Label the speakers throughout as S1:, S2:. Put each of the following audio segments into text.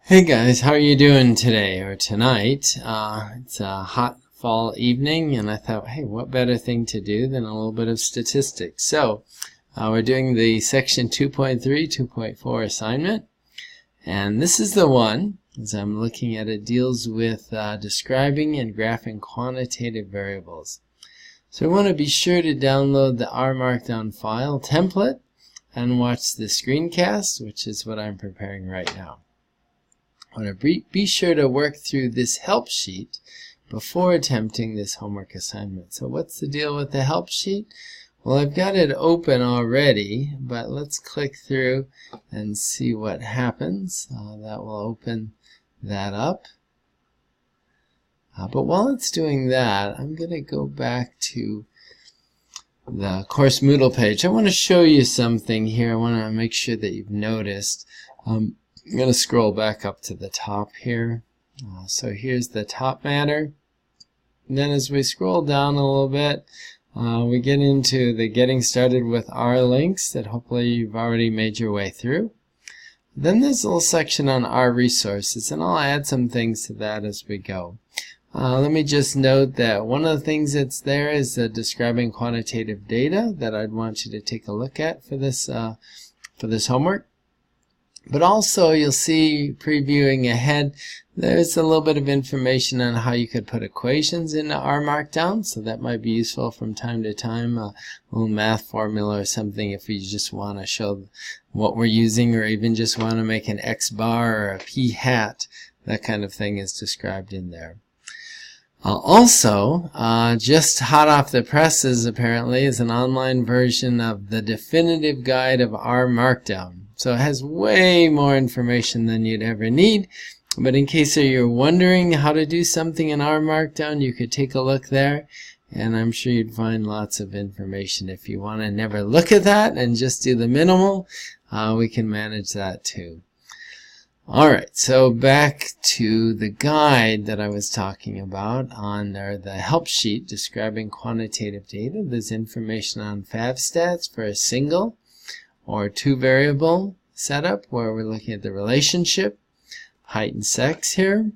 S1: Hey guys, how are you doing today or tonight? It's a hot fall evening and I thought, hey, what better thing to do than a little bit of statistics. So we're doing the section 2.3, 2.4 assignment, and this is the one, as I'm looking at it, deals with describing and graphing quantitative variables. So we want to be sure to download the R Markdown file template and watch the screencast, which is what I'm preparing right now. I want to be sure to work through this help sheet before attempting this homework assignment. So what's the deal with the help sheet? Well, I've got it open already, but let's click through and see what happens. That will open that up. But while it's doing that, I'm going to go back to the course Moodle page. I want to show you something here. I want to make sure that you've noticed. I'm going to scroll back up to the top here. So here's the top matter. And then as we scroll down a little bit, we get into the getting started with R links that hopefully you've already made your way through. Then there's a little section on R resources, and I'll add some things to that as we go. Let me just note that one of the things that's there is describing quantitative data that I'd want you to take a look at for this homework. But also you'll see, previewing ahead, there's a little bit of information on how you could put equations into R Markdown, so that might be useful from time to time, a little math formula or something if you just want to show what we're using, or even just want to make an X bar or a P hat. That kind of thing is described in there. Also, just hot off the presses apparently is an online version of the definitive guide of R Markdown. So it has way more information than you'd ever need, but in case you're wondering how to do something in R Markdown, you could take a look there, and I'm sure you'd find lots of information. If you want to never look at that and just do the minimal, we can manage that too. Alright, so back to the guide that I was talking about on there, the help sheet describing quantitative data. There's information on favstats for a single or two variable setup where we're looking at the relationship, height and sex here.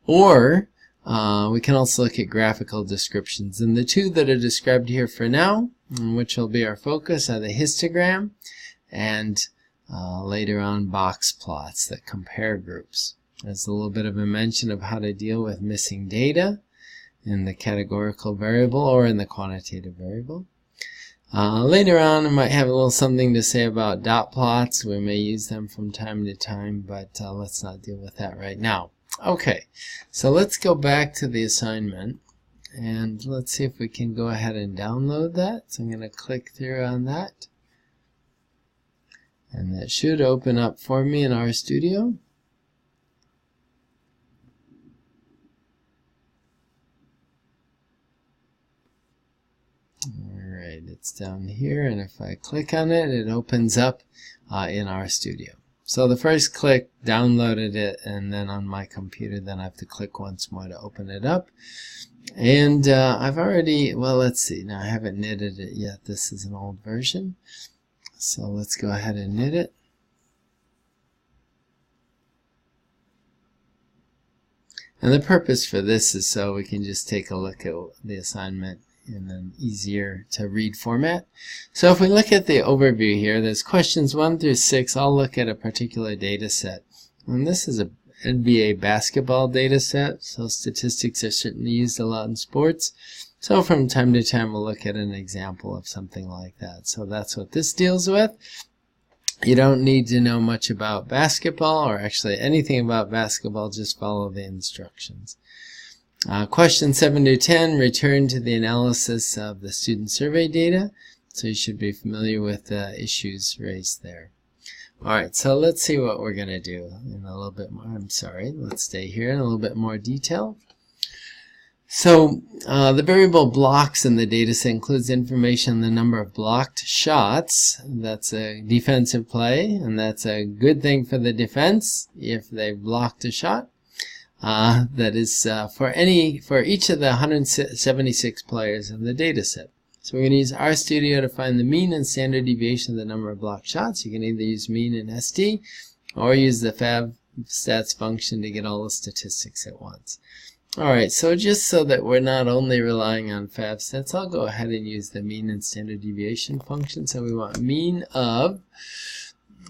S1: Or we can also look at graphical descriptions. And the two that are described here for now, which will be our focus, are the histogram and later on box plots that compare groups. There's a little bit of a mention of how to deal with missing data in the categorical variable or in the quantitative variable. Later on I might have a little something to say about dot plots. We may use them from time to time, but let's not deal with that right now. Okay, so let's go back to the assignment and let's see if we can go ahead and download that. So I'm going to click through on that, and that should open up for me in RStudio. Alright, it's down here, and if I click on it, it opens up in RStudio. So the first click downloaded it, and then on my computer then I have to click once more to open it up. And I've already, well, let's see, now I haven't knitted it yet. This is an old version. So let's go ahead and knit it. And the purpose for this is so we can just take a look at the assignment in an easier to read format. So if we look at the overview here, there's questions 1 through 6. I'll look at a particular data set. And this is a NBA basketball data set, so statistics are certainly used a lot in sports. So from time to time we'll look at an example of something like that. So that's what this deals with. You don't need to know much about basketball, or actually anything about basketball, just follow the instructions. Question 7 to 10 return to the analysis of the student survey data. So you should be familiar with the issues raised there. Alright, so let's see what we're going to do in a little bit more. Let's stay here in a little bit more detail. So the variable blocks in the data set includes information on the number of blocked shots. That's a defensive play, and that's a good thing for the defense if they've blocked a shot. That is for each of the 176 players in the data set. So we're going to use RStudio to find the mean and standard deviation of the number of blocked shots. You can either use mean in SD or use the favstats function to get all the statistics at once. Alright, so just so that we're not only relying on favstats, I'll go ahead and use the mean and standard deviation function. So we want mean of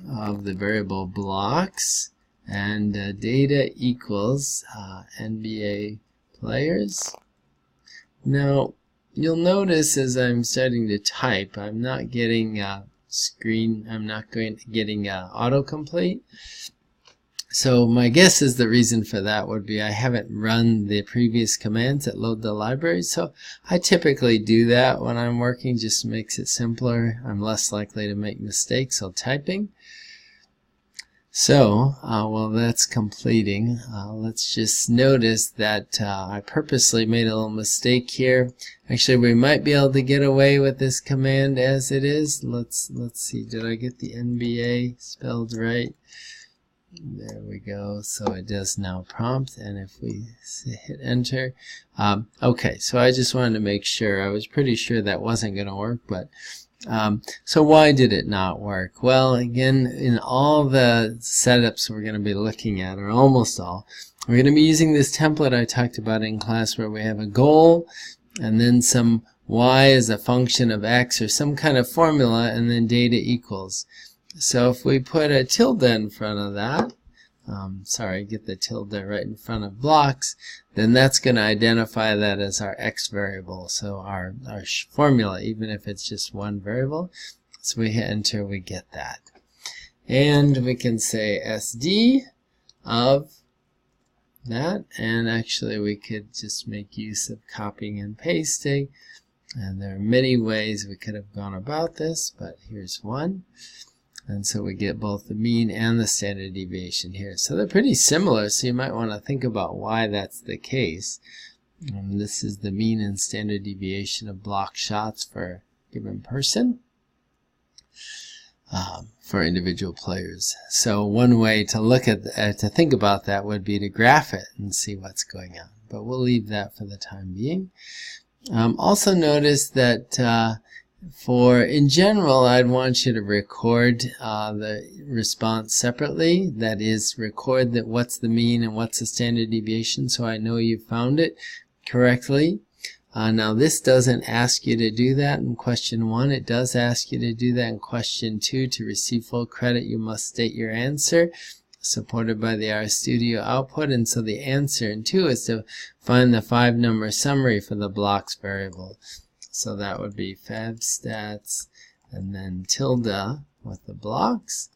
S1: the variable blocks, and data equals NBA players. Now, you'll notice as I'm starting to type, I'm not getting getting autocomplete. So my guess is the reason for that would be I haven't run the previous commands that load the library. So I typically do that when I'm working, just makes it simpler. I'm less likely to make mistakes while typing. So while that's completing, let's just notice that I purposely made a little mistake here. Actually, we might be able to get away with this command as it is. Let's see, did I get the NBA spelled right? There we go. So it does now prompt, and if we hit enter, okay, so I just wanted to make sure. I was pretty sure that wasn't going to work, but so why did it not work? Well, again, in all the setups we're going to be looking at, or almost all, we're going to be using this template I talked about in class where we have a goal and then some y as a function of x or some kind of formula, and then data equals. So if we put a tilde in front of that, get the tilde right in front of blocks, then that's going to identify that as our x variable, so our formula, even if it's just one variable. So we hit enter, we get that. And we can say SD of that, and actually we could just make use of copying and pasting, and there are many ways we could have gone about this, but here's one. And so we get both the mean and the standard deviation here. So they're pretty similar, so you might want to think about why that's the case. This is the mean and standard deviation of block shots for a given person, for individual players. So one way to look at to think about that would be to graph it and see what's going on. But we'll leave that for the time being. Also notice that in general, I'd want you to record the response separately. That is, record that what's the mean and what's the standard deviation, so I know you found it correctly. Now this doesn't ask you to do that in question 1. It does ask you to do that in question 2. To receive full credit, you must state your answer, supported by the RStudio output. And so the answer in 2 is to find the 5-number summary for the blocks variable. So that would be favstats and then tilde with the blocks,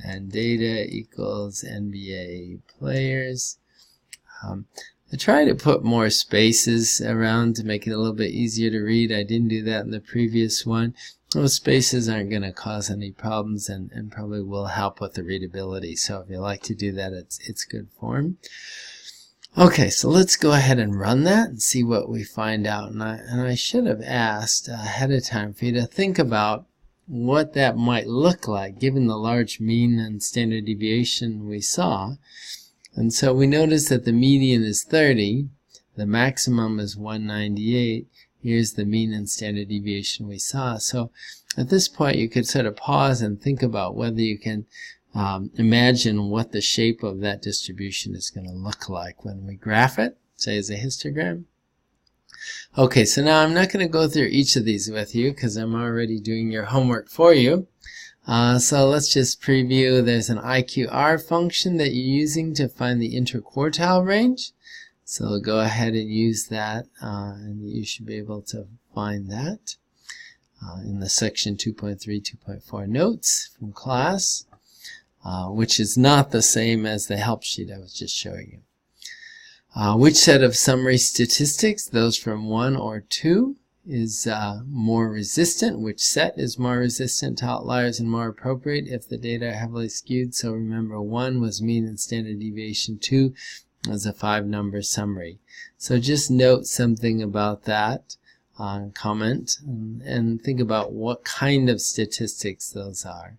S1: and data equals NBA players. I try to put more spaces around to make it a little bit easier to read. I didn't do that in the previous one. Those spaces aren't going to cause any problems and probably will help with the readability. So if you like to do that, it's good form. Okay, so let's go ahead and run that and see what we find out. And I should have asked ahead of time for you to think about what that might look like given the large mean and standard deviation we saw. And so we notice that the median is 30, the maximum is 198. Here's the mean and standard deviation we saw. So at this point you could sort of pause and think about whether you can imagine what the shape of that distribution is going to look like when we graph it, say as a histogram. Okay, so now I'm not going to go through each of these with you because I'm already doing your homework for you. So let's just preview. There's an IQR function that you're using to find the interquartile range. So go ahead and use that, and you should be able to find that in the section 2.3, 2.4 notes from class. Which is not the same as the help sheet I was just showing you. Which set of summary statistics, those from 1 or 2, is more resistant? Which set is more resistant to outliers and more appropriate if the data are heavily skewed? So remember, 1 was mean and standard deviation, 2 was a 5-number summary. So just note something about that, comment, and think about what kind of statistics those are.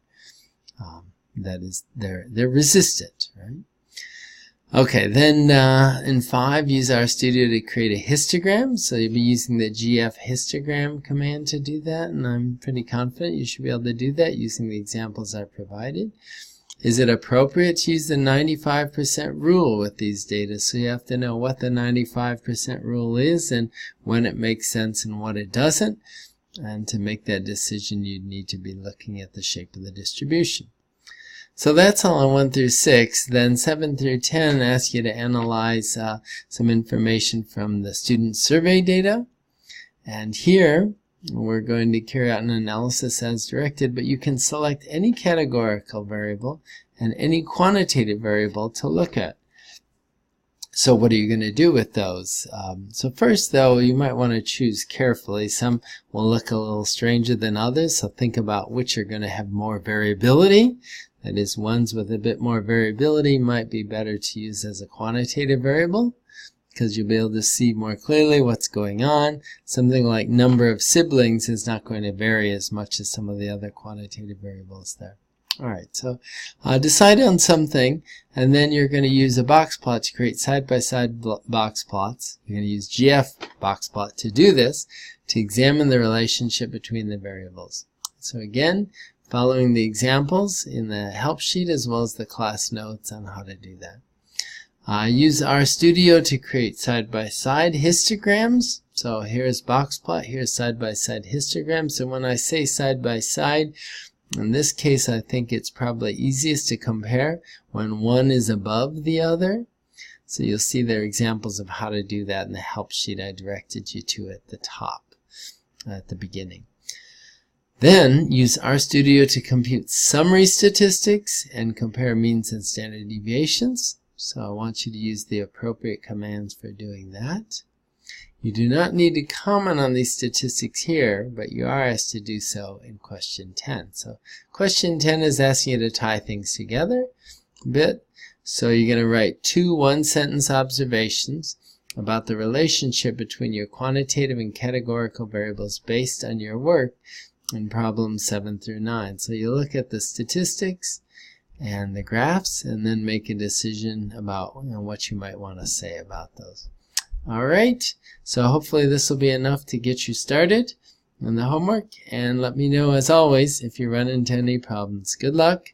S1: That is, they're resistant, right? Okay, then in 5, use RStudio to create a histogram. So you'll be using the GF histogram command to do that, and I'm pretty confident you should be able to do that using the examples I provided. Is it appropriate to use the 95% rule with these data? So you have to know what the 95% rule is and when it makes sense and what it doesn't. And to make that decision, you'd need to be looking at the shape of the distribution. So that's all on 1 through 6. Then 7 through 10 ask you to analyze some information from the student survey data. And here, we're going to carry out an analysis as directed, but you can select any categorical variable and any quantitative variable to look at. So what are you going to do with those? So first, though, you might want to choose carefully. Some will look a little stranger than others, so think about which are going to have more variability. That is, ones with a bit more variability might be better to use as a quantitative variable, because you'll be able to see more clearly what's going on. Something like number of siblings is not going to vary as much as some of the other quantitative variables there. Alright, so decide on something, and then you're going to use a box plot to create side-by-side box plots. You're going to use GF box plot to do this, to examine the relationship between the variables. So again, following the examples in the help sheet as well as the class notes on how to do that. Use RStudio to create side-by-side histograms. So here's box plot, here's side-by-side histogram. So when I say side-by-side, in this case I think it's probably easiest to compare when one is above the other. So you'll see there are examples of how to do that in the help sheet I directed you to at the top, at the beginning. Then use RStudio to compute summary statistics and compare means and standard deviations. So I want you to use the appropriate commands for doing that. You do not need to comment on these statistics here, but you are asked to do so in question 10. So question 10 is asking you to tie things together a bit. So you're going to write 2 one-sentence observations about the relationship between your quantitative and categorical variables based on your work in problems 7 through 9. So you look at the statistics and the graphs and then make a decision about what you might want to say about those. Alright, so hopefully this will be enough to get you started on the homework, and let me know as always if you run into any problems. Good luck,